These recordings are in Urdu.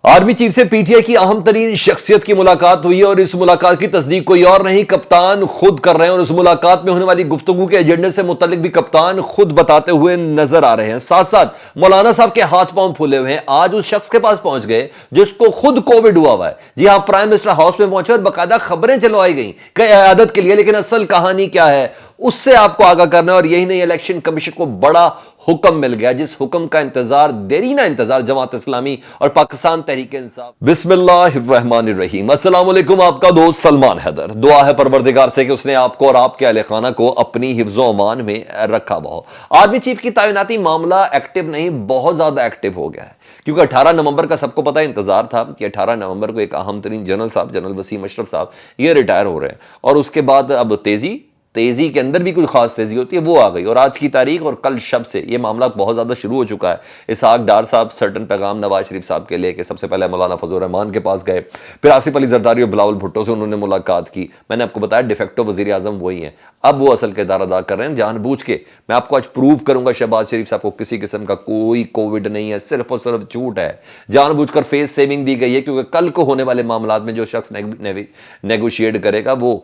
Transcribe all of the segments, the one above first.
آرمی چیف سے پی ٹی آئی کی اہم ترین شخصیت کی ملاقات ہوئی ہے اور اس ملاقات کی تصدیق کوئی اور نہیں کپتان خود کر رہے ہیں اور اس ملاقات میں ہونے والی گفتگو کے ایجنڈے سے متعلق بھی کپتان خود بتاتے ہوئے نظر آ رہے ہیں۔ ساتھ ساتھ مولانا صاحب کے ہاتھ پاؤں پھولے ہوئے ہیں، آج اس شخص کے پاس پہنچ گئے جس کو خود کووڈ ہوا ہوا ہے۔ جی ہاں، پرائم منسٹر ہاؤس میں پہنچے اور باقاعدہ خبریں چلوائی گئیں کہ عیادت کے لیے، لیکن اصل کہانی کیا ہے اس سے آپ کو آگاہ کرنا ہے۔ اور یہی نہیں، الیکشن کمیشن کو بڑا حکم مل گیا جس حکم کا انتظار، دیرینہ انتظار جماعت اسلامی اور پاکستان تحریک انصاف۔ بسم اللہ الرحمن الرحیم۔ السلام علیکم، آپ کا دوست سلمان حیدر۔ دعا ہے پروردگار سے کہ اس نے آپ کو اور آپ کے اہل خانہ کو اپنی حفظ و امان میں رکھا ہو۔ آرمی چیف کی تعیناتی معاملہ ایکٹیو نہیں، بہت زیادہ ایکٹیو ہو گیا ہے، کیونکہ 18 نومبر کا سب کو پتہ انتظار تھا کہ 18 نومبر کو ایک اہم ترین جنرل صاحب، جنرل وسیم اشرف صاحب، یہ ریٹائر ہو رہے ہیں، اور اس کے بعد اب تیزی کے اندر بھی کوئی خاص تیزی ہوتی ہے، وہ آ گئی، اور آج کی تاریخ اور کل شب سے یہ معاملہ بہت زیادہ شروع ہو چکا ہے۔ اسحاق ڈار صاحب سرٹن پیغام نواز شریف صاحب کے لے کے سب سے پہلے مولانا فضل الرحمان کے پاس گئے، پھر آصف علی زرداری اور بلاول بھٹو سے انہوں نے ملاقات کی۔ میں نے آپ کو بتایا ڈیفیکٹو وزیر اعظم وہی ہیں، اب وہ اصل کردار ادا کر رہے ہیں جان بوجھ کے۔ میں آپ کو آج پروف کروں گا شہباز شریف صاحب کو کسی قسم کا کوئی کووڈ نہیں ہے، صرف اور صرف جھوٹ ہے، جان بوجھ کر فیس سیونگ دی گئی ہے، کیونکہ کل کو ہونے والے معاملات میں جو شخص نیگوشیٹ کرے گا وہ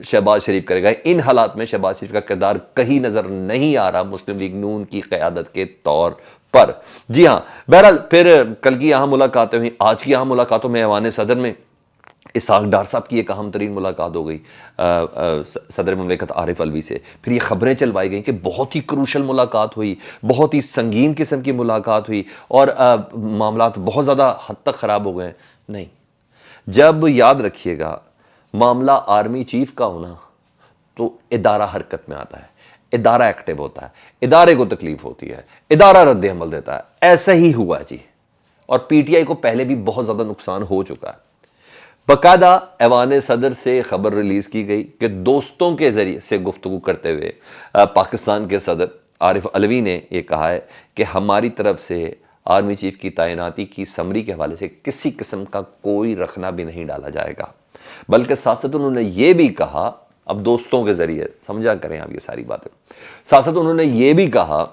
شہباز شریف کرے گا۔ ان حالات میں شہباز شریف کا کردار کہیں نظر نہیں آ رہا مسلم لیگ نون کی قیادت کے طور پر۔ جی ہاں، بہرحال پھر کل کی یہاں ملاقاتیں ہوئی، آج کی یہاں ملاقاتوں میں ایوان صدر میں اسحاق ڈار صاحب کی ایک اہم ترین ملاقات ہو گئی صدر مملکت عارف علوی سے۔ پھر یہ خبریں چلوائی گئیں کہ بہت ہی کروشل ملاقات ہوئی، بہت ہی سنگین قسم کی ملاقات ہوئی اور معاملات بہت زیادہ حد تک خراب ہو گئے ہیں۔ نہیں، جب یاد رکھیے گا معاملہ آرمی چیف کا ہونا تو ادارہ حرکت میں آتا ہے، ادارہ ایکٹیو ہوتا ہے، ادارے کو تکلیف ہوتی ہے، ادارہ رد عمل دیتا ہے۔ ایسا ہی ہوا جی، اور پی ٹی آئی کو پہلے بھی بہت زیادہ نقصان ہو چکا ہے۔ باقاعدہ ایوان صدر سے خبر ریلیز کی گئی کہ دوستوں کے ذریعے سے گفتگو کرتے ہوئے پاکستان کے صدر عارف علوی نے یہ کہا ہے کہ ہماری طرف سے آرمی چیف کی تعیناتی کی سمری کے حوالے سے کسی قسم کا کوئی رخنہ بھی نہیں ڈالا جائے گا، بلکہ ساتھ ساتھ انہوں نے یہ بھی کہا، اب دوستوں کے ذریعے سمجھا کریں آپ یہ ساری باتیں، ساتھ ساتھ انہوں نے یہ بھی کہا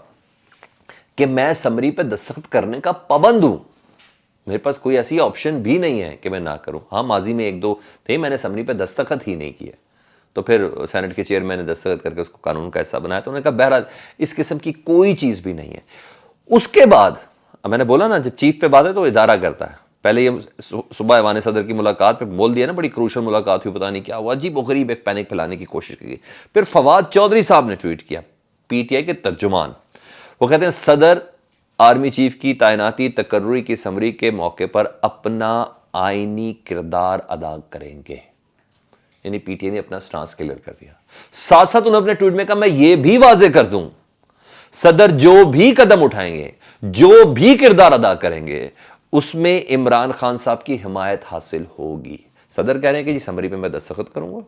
کہ میں سمری پہ دستخط کرنے کا پابند ہوں، میرے پاس کوئی ایسی آپشن بھی نہیں ہے کہ میں نہ کروں۔ ہاں، ماضی میں ایک دو تھے، میں نے سمری پہ دستخط ہی نہیں کیے، تو پھر سینٹ کے چیئرمین نے دستخط کر کے اس کو قانون کا حصہ بنایا، تو انہوں نے کہا بہرحال اس قسم کی کوئی چیز بھی نہیں ہے۔ اس کے بعد میں نے بولا نا، جب چیف پہ بات ہے تو ادارہ کرتا ہے۔ پہلے یہ صبح ایوان صدر کی ملاقات پہ بول دیا نا، بڑی کروشل ملاقات ہوئی، پتہ نہیں کیا ہوا، عجیب و غریب ایک پینک پھیلانے کی کوشش کی۔ پھر فواد چودھری صاحب نے ٹویٹ کیا، پی ٹی آئی کے ترجمان، وہ کہتے ہیں صدر آرمی چیف کی تعیناتی تقرری کی سمری کے موقع پر اپنا آئینی کردار ادا کریں گے، یعنی پی ٹی آئی نے اپنا سٹانس کلیئر کر دیا۔ ساتھ ساتھ انہوں نے اپنے ٹویٹ میں کہا میں یہ بھی واضح کر دوں، صدر جو بھی قدم اٹھائیں گے، جو بھی کردار ادا کریں گے، اس میں عمران خان صاحب کی حمایت حاصل ہوگی۔ صدر کہہ رہے ہیں کہ جی سمری پہ میں دستخط کروں گا،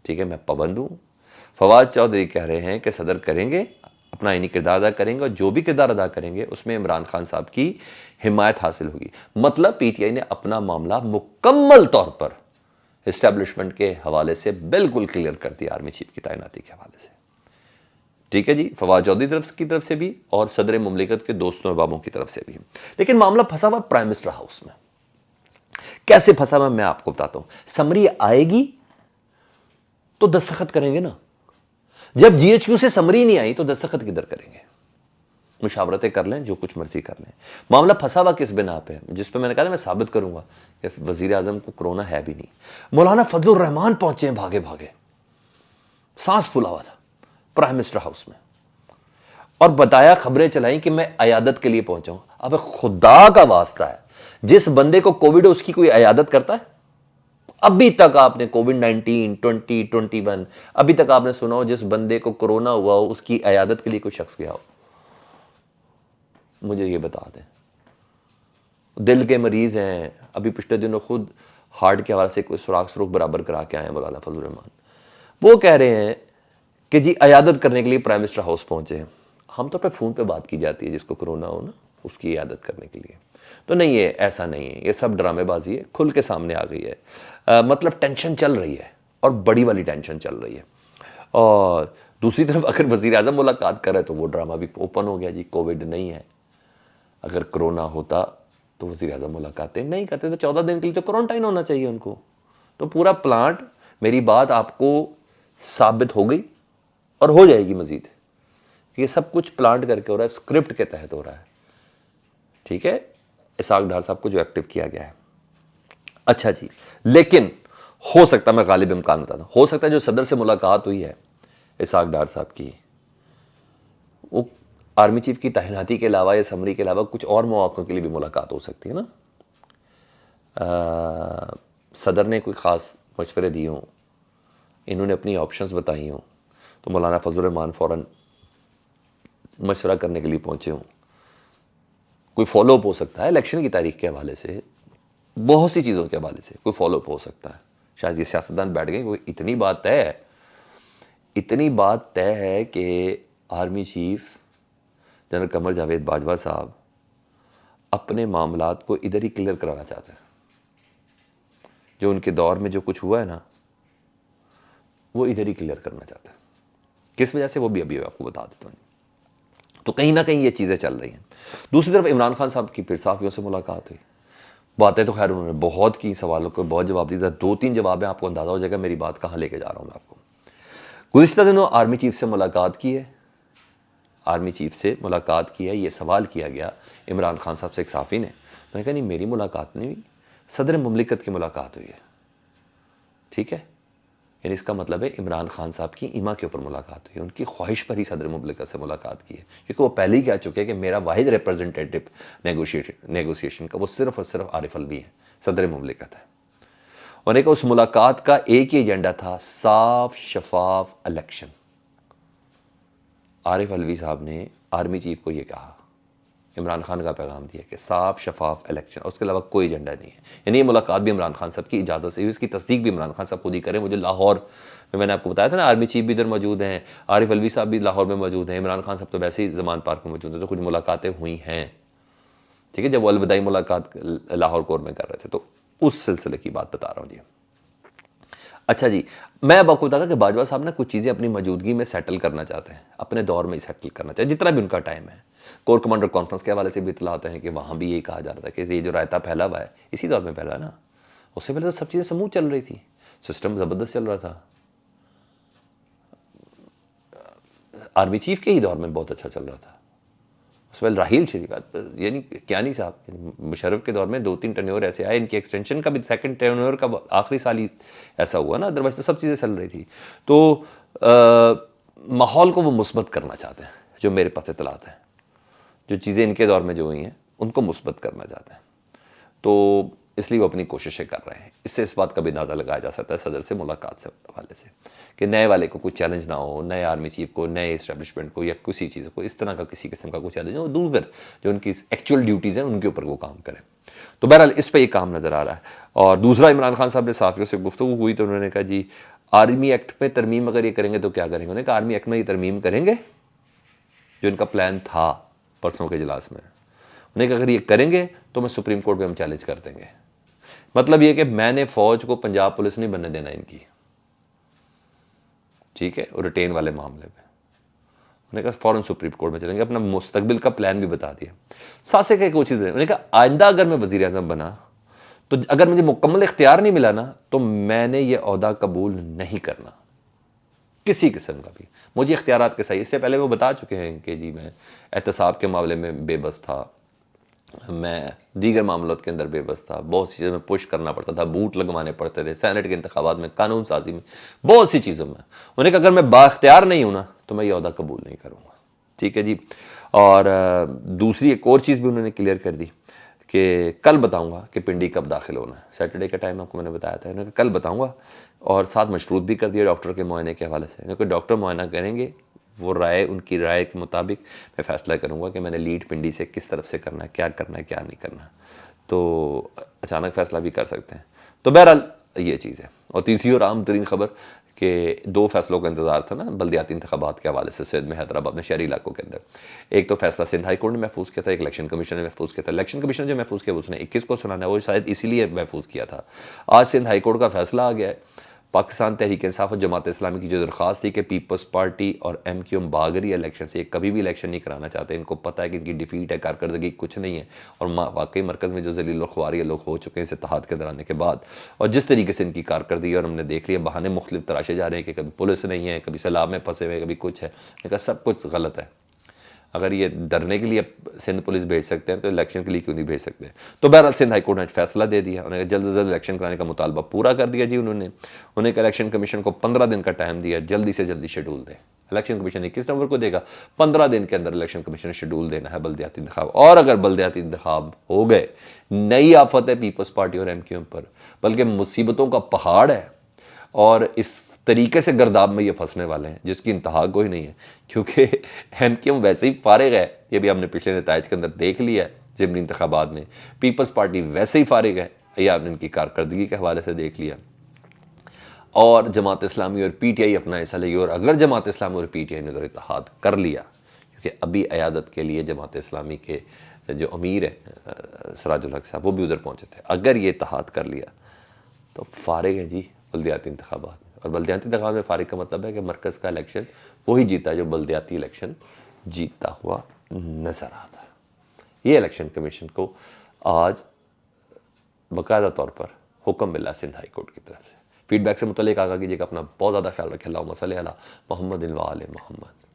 ٹھیک ہے، میں پابند ہوں۔ فواد چودھری کہہ رہے ہیں کہ صدر کریں گے، اپنا آئینی کردار ادا کریں گے، اور جو بھی کردار ادا کریں گے اس میں عمران خان صاحب کی حمایت حاصل ہوگی۔ مطلب پی ٹی آئی نے اپنا معاملہ مکمل طور پر اسٹیبلشمنٹ کے حوالے سے بالکل کلیئر کر دیا، آرمی چیف کی تعیناتی کے حوالے سے، ٹھیک ہے جی، فواد چودھری کی طرف سے بھی اور صدر مملکت کے دوستوں احبابوں کی طرف سے بھی۔ لیکن معاملہ پھنسا ہوا پرائم منسٹر ہاؤس میں۔ کیسے پھنسا ہوا میں آپ کو بتاتا ہوں۔ سمری آئے گی تو دستخط کریں گے نا، جب جی ایچ کیو سے سمری نہیں آئی تو دستخط کدھر کریں گے؟ مشاورتیں کر لیں، جو کچھ مرضی کر لیں۔ معاملہ پھنسا ہوا کس بنا پہ، جس پہ میں نے کہا میں ثابت کروں گا کہ وزیر اعظم کو کرونا ہے بھی نہیں۔ مولانا فضل الرحمان پہنچے ہیں بھاگے بھاگے، سانس پھولا ہوا تھا پرائم منسٹر ہاؤس میں، اور بتایا، خبریں چلائیں کہ میں عیادت کے لیے پہنچا ہوں۔ اب خدا کا واسطہ ہے، جس بندے کو کووڈ ہے اس کی کوئی عیادت کرتا ہے؟ ابھی تک آپ نے کووڈ 19 2021 ابھی تک آپ نے سنا ہو جس بندے کو کرونا ہوا ہو اس کی عیادت کے لیے کوئی شخص گیا ہو؟ مجھے یہ بتا دیں۔ دل کے مریض ہیں، ابھی پچھلے دنوں خود ہارٹ کے حوالے سے کوئی سوراخ برابر کرا کے آئے ہیں مولانا فضل الرحمان، وہ کہہ رہے ہیں کہ جی عیادت کرنے کے لیے پرائم منسٹر ہاؤس پہنچے ہیں۔ ہم تو پہ فون پہ بات کی جاتی ہے، جس کو کرونا ہو نا اس کی عیادت کرنے کے لیے، تو نہیں، یہ ایسا نہیں ہے، یہ سب ڈرامے بازی ہے، کھل کے سامنے آ گئی ہے۔ مطلب ٹینشن چل رہی ہے، اور بڑی والی ٹینشن چل رہی ہے۔ اور دوسری طرف اگر وزیر اعظم ملاقات کرے تو وہ ڈرامہ بھی اوپن ہو گیا، جی کووڈ نہیں ہے، اگر کرونا ہوتا تو وزیر اعظم ملاقاتیں نہیں کرتے، تو 14 دن کے لیے تو کوارنٹائن ہونا چاہیے ان کو. تو پورا پلانٹ، میری بات آپ کو ثابت ہو گئی اور ہو جائے گی مزید. یہ سب کچھ پلانٹ کر کے ہو رہا ہے، اسکرپٹ کے تحت ہو رہا ہے. ٹھیک ہے، اسحاق ڈار صاحب کو جو ایکٹیو کیا گیا ہے. اچھا جی، لیکن ہو سکتا ہے، میں غالب امکان بتاتا ہوں، ہو سکتا ہے جو صدر سے ملاقات ہوئی ہے اسحاق ڈار صاحب کی، وہ آرمی چیف کی تعیناتی کے علاوہ یا سمری کے علاوہ کچھ اور مواقع کے لیے بھی ملاقات ہو سکتی ہے نا. صدر نے کوئی خاص مشورے دیے ہوں، انہوں نے اپنی آپشنز بتائی ہوں، تو مولانا فضل الرحمان فوراً مشورہ کرنے کے لیے پہنچے ہوں. کوئی فالو اپ ہو سکتا ہے الیکشن کی تاریخ کے حوالے سے، بہت سی چیزوں کے حوالے سے کوئی فالو اپ ہو سکتا ہے. شاید یہ سیاستدان بیٹھ گئے، اتنی بات طے ہے کہ army chief general Qamar Javed Bajwa صاحب اپنے معاملات کو ادھر ہی کلیئر کرانا چاہتے ہیں. جو ان کے دور میں جو کچھ ہوا ہے نا، وہ ادھر ہی کلیئر کرنا چاہتے ہیں. کس وجہ سے وہ بھی ابھی آپ کو بتا دیتا ہوں. تو کہیں نہ کہیں یہ چیزیں چل رہی ہیں. دوسری طرف عمران خان صاحب کی پھر صحافیوں سے ملاقات ہوئی. باتیں تو خیر انہوں نے بہت کی، سوالوں کو بہت جواب دیے. 2-3 جواب ہیں، آپ کو اندازہ ہو جائے گا میری بات کہاں لے کے جا رہا ہوں میں آپ کو. گزشتہ دنوں آرمی چیف سے ملاقات کی ہے، یہ سوال کیا گیا عمران خان صاحب سے ایک صحافی نے. میں نے کہا نہیں، میری ملاقات نہیں ہوئی، صدر مملکت کی ملاقات ہوئی ہے. ٹھیک ہے، یعنی اس کا مطلب ہے عمران خان صاحب کی ایما کے اوپر ملاقات ہوئی ہے، ان کی خواہش پر ہی صدر مملکت سے ملاقات کی ہے. کیونکہ وہ پہلے ہی کہہ چکے ہیں کہ میرا واحد ریپرزنٹیٹو نیگوشیشن کا وہ صرف اور صرف عارف الوی ہے، صدر مملکت ہے. اور ایک اس ملاقات کا ایک ہی ایجنڈا تھا، صاف شفاف الیکشن. عارف الوی صاحب نے آرمی چیف کو یہ کہا، عمران خان کا پیغام دیا کہ صاف شفاف الیکشن، اس کے علاوہ کوئی ایجنڈا نہیں ہے. یعنی یہ ملاقات بھی عمران خان صاحب کی اجازت سے ہوئی، اس کی تصدیق بھی عمران خان صاحب خود ہی کریں. مجھے لاہور میں نے آپ کو بتایا تھا نا، آرمی چیف بھی ادھر موجود ہیں، عارف الوی صاحب بھی لاہور میں موجود ہیں، عمران خان صاحب تو ویسے ہی زمان پارک میں موجود ہیں، تو کچھ ملاقاتیں ہوئی ہیں. ٹھیک ہے، جب وہ الوداعی ملاقات لاہور کور میں کر رہے تھے، تو اس سلسلے کی بات بتا رہا ہوں جی. اچھا جی، میں اب آپ کو بتا تھا کہ باجوہ صاحب نا کچھ چیزیں اپنی موجودگی میں سیٹل کرنا چاہتے ہیں، اپنے دور میں ہی سیٹل کرنا چاہتے ہیں، جتنا بھی ان کا ٹائم ہے. کور کمانڈر کانفرنس کے حوالے سے بھی اطلاعات ہیں کہ وہاں بھی یہی کہا جا رہا تھا کہ یہ جو رائتا پھیلا ہوا ہے اسی دور میں پھیلا ہے نا. اس سے پہلے تو سب چیزیں سموتھ چل رہی تھی، سسٹم زبردست چل رہا تھا. آرمی چیف کے ہی دور میں بہت اچھا چل رہا تھا. اس پہ راحیل شریف، یعنی کیانی صاحب، مشرف کے دور میں 2-3 ٹرنیور ایسے آئے، ان کی ایکسٹینشن کا بھی سیکنڈ ٹرنیور کا آخری سال ہی ایسا ہوا نا، ادروائز تو سب چیزیں چل رہی تھی. تو ماحول کو وہ مثبت کرنا چاہتے ہیں، جو میرے پاس اطلاعات ہیں، جو چیزیں ان کے دور میں جو ہوئی ہیں ان کو مثبت کرنا چاہتے ہیں. تو اس لیے وہ اپنی کوششیں کر رہے ہیں. اس سے اس بات کا بھی اندازہ لگایا جا سکتا ہے صدر سے ملاقات سے حوالے سے کہ نئے والے کو کوئی چیلنج نہ ہو، نئے آرمی چیف کو، نئے اسٹیبلشمنٹ کو یا کسی چیز کو اس طرح کا کسی قسم کا کوئی چیلنج ہو، دوسرے جو ان کی ایکچوئل ڈیوٹیز ہیں ان کے اوپر وہ کام کریں. تو بہرحال اس پہ یہ کام نظر آ رہا ہے. اور دوسرا، عمران خان صاحب نے صحافیوں سے گفتگو ہوئی تو انہوں نے کہا جی آرمی ایکٹ میں ترمیم اگر یہ کریں گے تو کیا کریں گے. انہوں نے کہا آرمی ایکٹ میں یہ ترمیم کریں گے جو ان کا پلان تھا پرسوں کے اجلاس میں. انہوں نے کہا اگر یہ کریں گے تو میں سپریم کورٹ پہ ہم چیلنج کر دیں گے. مطلب یہ کہ میں نے فوج کو پنجاب پولیس نہیں بننے دینا ان کی. ٹھیک ہے، اور ریٹین والے معاملے پہ انہوں نے کہا فوراً سپریم کورٹ میں چلیں گے. اپنا مستقبل کا پلان بھی بتا دیا. ساتھ سے کوئی چیز انہوں نے کہا آئندہ اگر میں وزیر اعظم بنا تو اگر مجھے مکمل اختیار نہیں ملا نا تو میں نے یہ عہدہ قبول نہیں کرنا کسی قسم کا بھی. مجھے اختیارات کے صحیح، اس سے پہلے وہ بتا چکے ہیں کہ جی میں احتساب کے معاملے میں بے بس تھا، میں دیگر معاملات کے اندر بے بس تھا، بہت سی چیزوں میں پش کرنا پڑتا تھا، بوٹ لگوانے پڑتے تھے، سینٹ کے انتخابات میں، قانون سازی میں، بہت سی چیزوں میں. انہوں نے کہا اگر میں بااختیار نہیں ہوں نا تو میں یہ عہدہ قبول نہیں کروں گا. ٹھیک ہے جی. اور دوسری ایک اور چیز بھی انہوں نے کلیئر کر دی کہ کل بتاؤں گا کہ پنڈی کب داخل ہونا ہے. سیٹرڈے کا ٹائم آپ کو میں نے بتایا تھا. انہوں نے کل بتاؤں گا، اور ساتھ مشروط بھی کر دیا ڈاکٹر کے معائنے کے حوالے سے. کیونکہ ڈاکٹر معائنہ کریں گے، وہ رائے، ان کی رائے کے مطابق میں فیصلہ کروں گا کہ میں نے لیڈ پنڈی سے کس طرف سے کرنا ہے، کیا کرنا ہے، کیا نہیں کرنا. تو اچانک فیصلہ بھی کر سکتے ہیں. تو بہرحال یہ چیز ہے. اور تیسری اور عام ترین خبر کہ 2 فیصلوں کا انتظار تھا نا بلدیاتی انتخابات کے حوالے سے سندھ میں، حیدرآباد میں، شہری علاقوں کے اندر. ایک تو فیصلہ سندھ ہائی کورٹ نے محفوظ کیا تھا، ایک الیکشن کمیشن نے محفوظ کیا تھا. الیکشن کمیشن جو محفوظ کیا اس نے 21 کو سنانا ہے، وہ شاید اسی لیے محفوظ کیا تھا. آج سندھ ہائی کورٹ کا فیصلہ آ گیا ہے پاکستان تحریک انصاف اور جماعت اسلامی کی جو درخواست تھی کہ پیپلز پارٹی اور ایم کیو ایم بھاگ رہی ہے الیکشن سے، یہ کبھی بھی الیکشن نہیں کرانا چاہتے، ان کو پتہ ہے کہ ان کی ڈیفیٹ ہے، کارکردگی کچھ نہیں ہے، اور واقعی مرکز میں جو ذلیل و خواری لوگ ہو چکے ہیں اس اتحاد کے درانے کے بعد، اور جس طریقے سے ان کی کارکردگی ہے، اور ہم نے دیکھ لیا بہانے مختلف تراشے جا رہے ہیں کہ کبھی پولیس نہیں ہے، کبھی سیلاب میں پھنسے ہوئے، کبھی کچھ ہے، لیکن سب کچھ غلط ہے۔ اگر یہ ڈرنے کے لیے سندھ پولیس بھیج سکتے ہیں تو الیکشن کے لیے کیوں نہیں بھیج سکتے؟ تو بہرحال سندھ ہائی کورٹ نے فیصلہ دے دیا، انہوں نے جلد از جلد الیکشن کرانے کا مطالبہ پورا کر دیا جی انہیں ایک الیکشن کمیشن کو 15 دن کا ٹائم دیا، جلدی سے جلدی شیڈول دیں۔ الیکشن کمیشن 21 نومبر کو دے گا، 15 دن کے اندر الیکشن کمیشن نے شیڈول دینا ہے بلدیاتی انتخاب، اور اگر بلدیاتی انتخاب ہو گئے، نئی آفت ہے پیپلز پارٹی اور ایم کیو ایم پر، بلکہ مصیبتوں کا پہاڑ ہے، اور اس طریقے سے گرداب میں یہ پھنسنے والے ہیں جس کی انتہا کوئی نہیں ہے، کیونکہ ایم کیو ایم ویسے ہی فارغ ہے، یہ بھی ہم نے پچھلے نتائج کے اندر دیکھ لیا ہے ضمنی انتخابات میں، پیپلز پارٹی ویسے ہی فارغ ہے، یہ آپ نے ان کی کارکردگی کے حوالے سے دیکھ لیا، اور جماعت اسلامی اور پی ٹی آئی اپنا حصہ لے گی، اور اگر جماعت اسلامی اور پی ٹی آئی نے ادھر اتحاد کر لیا، کیونکہ ابھی عیادت کے لیے جماعت اسلامی کے جو امیر ہیں سراج الحق صاحب وہ بھی ادھر پہنچے تھے، اگر یہ اتحاد کر لیا تو فارغ ہے جی بلدیاتی انتخابات میں، اور بلدیاتی انتخابات میں فارغ کا مطلب ہے کہ مرکز کا الیکشن وہی جیتا جو بلدیاتی الیکشن جیتتا ہوا نظر آتا ہے۔ یہ الیکشن کمیشن کو آج باقاعدہ طور پر حکم ملا سندھ ہائی کورٹ کی طرف سے۔ فیڈ بیک سے متعلق آگاہ کیجیے گا، اپنا بہت زیادہ خیال رکھیں، اللہم صلی علی محمد و آل محمد۔